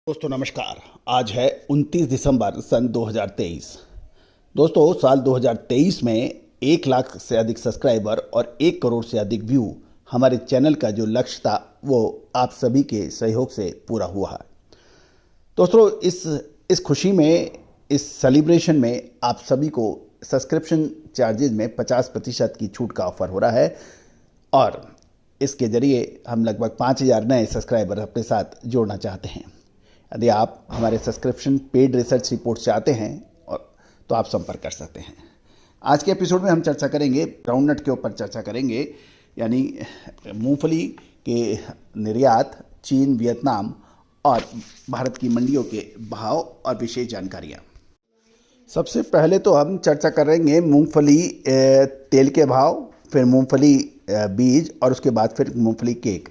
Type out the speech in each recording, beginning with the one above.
दोस्तों नमस्कार। आज है 29 दिसंबर सन 2023। दोस्तों साल 2023 में 1 लाख से अधिक सब्सक्राइबर और 1 करोड़ से अधिक व्यू हमारे चैनल का जो लक्ष्य था वो आप सभी के सहयोग से पूरा हुआ है। दोस्तों इस खुशी में, इस सेलिब्रेशन में आप सभी को सब्सक्रिप्शन चार्जेज में 50% की छूट का ऑफर हो रहा है और इसके जरिए हम लगभग 5000 नए सब्सक्राइबर अपने साथ जोड़ना चाहते हैं। यदि आप हमारे सब्सक्रिप्शन पेड रिसर्च रिपोर्ट चाहते हैं तो आप संपर्क कर सकते हैं। आज के एपिसोड में हम चर्चा करेंगे, ग्राउंडनट के ऊपर चर्चा करेंगे, यानी मूंगफली के निर्यात, चीन, वियतनाम और भारत की मंडियों के भाव और विशेष जानकारियाँ। सबसे पहले तो हम चर्चा करेंगे मूंगफली तेल के भाव, फिर मूंगफली बीज और उसके बाद फिर मूंगफली केक।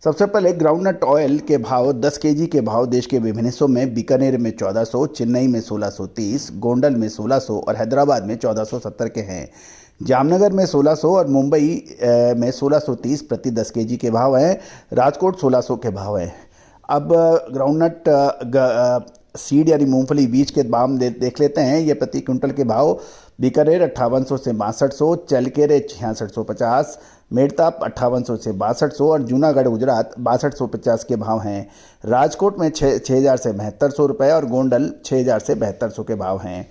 सबसे पहले ग्राउंडनट ऑयल के भाव 10 केजी के भाव देश के विभिन्न हिस्सों में बीकानेर में 1400, चेन्नई में 1630, गोंडल में 1600 और हैदराबाद में 1470 के हैं। जामनगर में 1600 और मुंबई में 1630 प्रति 10 केजी के भाव हैं। राजकोट 1600 के भाव हैं। अब ग्राउंडनट सीड यानी मूंगफली बीज के दाम देख लेते हैं। ये प्रति क्विंटल के भाव बीकानेर 5800 से 6200, चलकेरे 6650, मेड़ताप 5800 से 6200 और जूनागढ़ गुजरात 6250 के भाव हैं। राजकोट में 6000 से 7200 रुपये और गोंडल 6000 से 7200 के भाव हैं।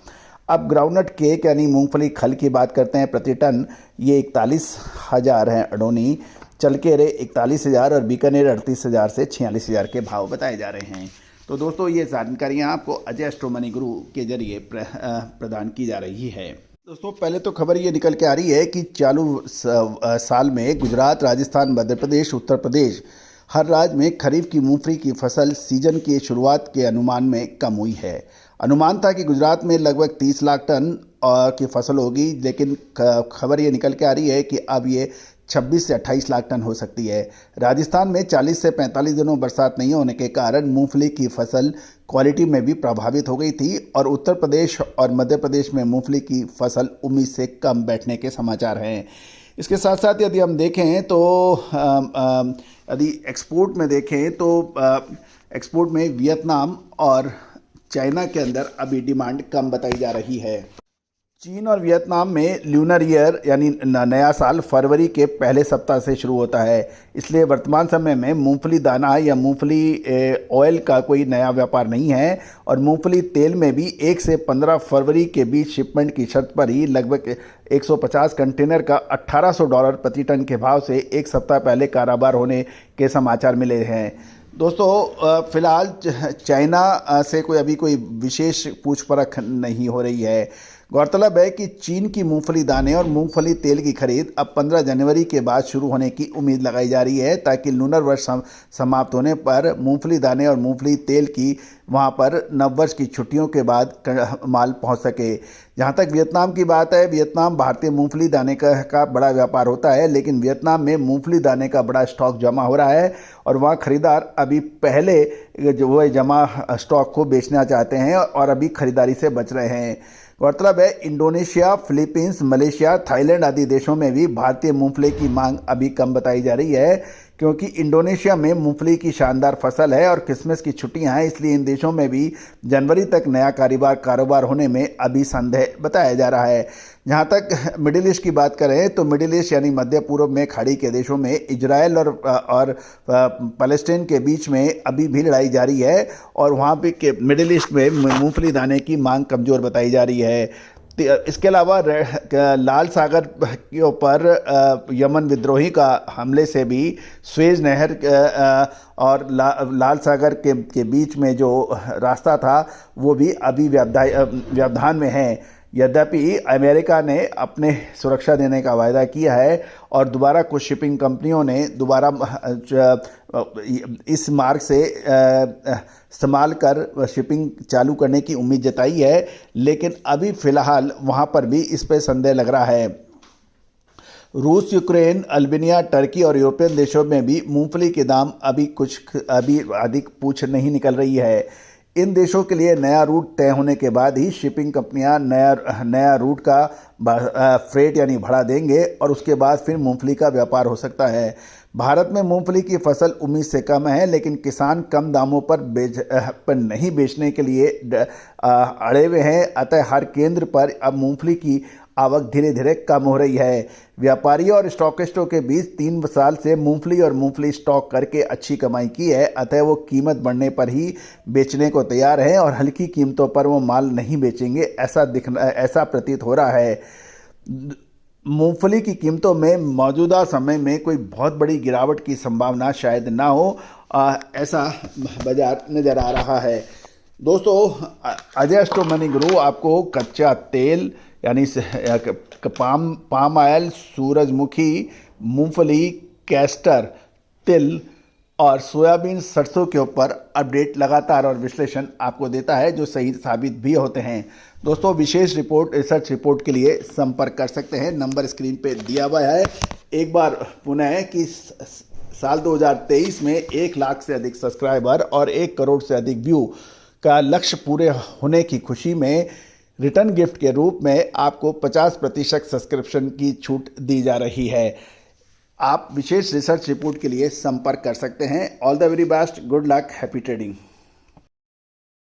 अब ग्राउंडनट केक यानी मूंगफली खल की बात करते हैं। प्रति टन ये 41,000 है अडोनी, चलकेरे 41,000 और बीकानेर 38,000 से 46,000 के भाव बताए जा रहे हैं। तो दोस्तों ये जानकारियाँ आपको अजय एस्ट्रो मनी गुरु के जरिए प्रदान की जा रही है। दोस्तों पहले तो खबर ये निकल के आ रही है कि चालू साल में गुजरात, राजस्थान, मध्य प्रदेश, उत्तर प्रदेश हर राज्य में खरीफ की मूंगफली की फसल सीजन की शुरुआत के अनुमान में कम हुई है। अनुमान था कि गुजरात में लगभग 30 लाख टन की फसल होगी, लेकिन खबर ये निकल के आ रही है कि अब ये 26 से 28 लाख टन हो सकती है। राजस्थान में 40 से 45 दिनों बरसात नहीं होने के कारण मूंगफली की फसल क्वालिटी में भी प्रभावित हो गई थी और उत्तर प्रदेश और मध्य प्रदेश में मूंगफली की फसल उम्मीद से कम बैठने के समाचार हैं। इसके साथ साथ यदि हम देखें तो यदि एक्सपोर्ट में देखें तो एक्सपोर्ट में वियतनाम और चाइना के अंदर अभी डिमांड कम बताई जा रही है। चीन और वियतनाम में ल्यूनर ईयर यानी नया साल फरवरी के पहले सप्ताह से शुरू होता है, इसलिए वर्तमान समय में मूंगफली दाना या मूंगफली ऑयल का कोई नया व्यापार नहीं है और मूंगफली तेल में भी 1 से 15 फरवरी के बीच शिपमेंट की शर्त पर ही लगभग 150 कंटेनर का $1800 प्रति टन के भाव से एक सप्ताह पहले कारोबार होने के समाचार मिले हैं। दोस्तों फिलहाल चाइना से अभी कोई विशेष पूछ परख नहीं हो रही है। गौरतलब है कि चीन की मूंगफली दाने और मूंगफली तेल की खरीद अब 15 जनवरी के बाद शुरू होने की उम्मीद लगाई जा रही है, ताकि लूनर वर्ष समाप्त होने पर मूंगफली दाने और मूंगफली तेल की वहां पर नववर्ष की छुट्टियों के बाद माल पहुंच सके। जहां तक वियतनाम की बात है, वियतनाम भारतीय मूंगफली दाने का बड़ा व्यापार होता है, लेकिन वियतनाम में मूंगफली दाने का बड़ा स्टॉक जमा हो रहा है और वहाँ खरीदार अभी पहले जो वो जमा स्टॉक को बेचना चाहते हैं और अभी खरीदारी से बच रहे हैं। गौरतलब है इंडोनेशिया, फिलीपींस, मलेशिया, थाईलैंड आदि देशों में भी भारतीय मूंगफली की मांग अभी कम बताई जा रही है, क्योंकि इंडोनेशिया में मूंगफली की शानदार फसल है और क्रिसमस की छुट्टियां हैं, इसलिए इन देशों में भी जनवरी तक नया कारोबार होने में अभी संदेह बताया जा रहा है। जहां तक मिडिल ईस्ट की बात करें तो मिडिल ईस्ट यानी मध्य पूर्व में खाड़ी के देशों में इजराइल और पैलेस्टाइन के बीच में अभी भी लड़ाई जारी है और वहां पे मिडिल ईस्ट में मूंगफली दाने की मांग कमज़ोर बताई जा रही है। इसके अलावा लाल सागर के ऊपर यमन विद्रोही का हमले से भी स्वेज नहर और लाल सागर के बीच में जो रास्ता था वो भी अभी व्यवधान में है। यद्यपि अमेरिका ने अपने सुरक्षा देने का वायदा किया है और दोबारा कुछ शिपिंग कंपनियों ने दोबारा इस मार्ग से इस्तेमाल कर शिपिंग चालू करने की उम्मीद जताई है, लेकिन अभी फ़िलहाल वहाँ पर भी इस पर संदेह लग रहा है। रूस, यूक्रेन, अल्बानिया, टर्की और यूरोपियन देशों में भी मूंगफली के दाम अभी अधिक पूछ नहीं निकल रही है। इन देशों के लिए नया रूट तय होने के बाद ही शिपिंग कंपनियां नया रूट का फ्रेट यानी भाड़ा देंगे और उसके बाद फिर मूंगफली का व्यापार हो सकता है। भारत में मूंगफली की फसल उम्मीद से कम है, लेकिन किसान कम दामों पर नहीं बेचने के लिए अड़े हुए हैं। अतः हर केंद्र पर अब मूंगफली की आवक धीरे धीरे कम हो रही है। व्यापारियों और स्टॉकिस्टों के बीच 3 साल से मूंगफली और मूंगफली स्टॉक करके अच्छी कमाई की है। अतः वो कीमत बढ़ने पर ही बेचने को तैयार हैं और हल्की कीमतों पर वो माल नहीं बेचेंगे, ऐसा प्रतीत हो रहा है। मूंगफली की कीमतों में मौजूदा समय में कोई बहुत बड़ी गिरावट की संभावना शायद ना हो, ऐसा बाजार नज़र आ रहा है। दोस्तों, अजय स्टो मनी गुरु आपको कच्चा तेल यानी पाम ऑयल, सूरजमुखी, मूंगफली, कैस्टर, तिल और सोयाबीन, सरसों के ऊपर अपडेट लगातार और विश्लेषण आपको देता है, जो सही साबित भी होते हैं। दोस्तों, विशेष रिसर्च रिपोर्ट के लिए संपर्क कर सकते हैं, नंबर स्क्रीन पे दिया हुआ है। एक बार पुनः कि साल 2023 में 1 लाख से अधिक सब्सक्राइबर और 1 करोड़ से अधिक व्यू का लक्ष्य पूरे होने की खुशी में रिटर्न गिफ्ट के रूप में आपको 50% सब्सक्रिप्शन की छूट दी जा रही है। आप विशेष रिसर्च रिपोर्ट के लिए संपर्क कर सकते हैं। All the very best, good luck, happy trading.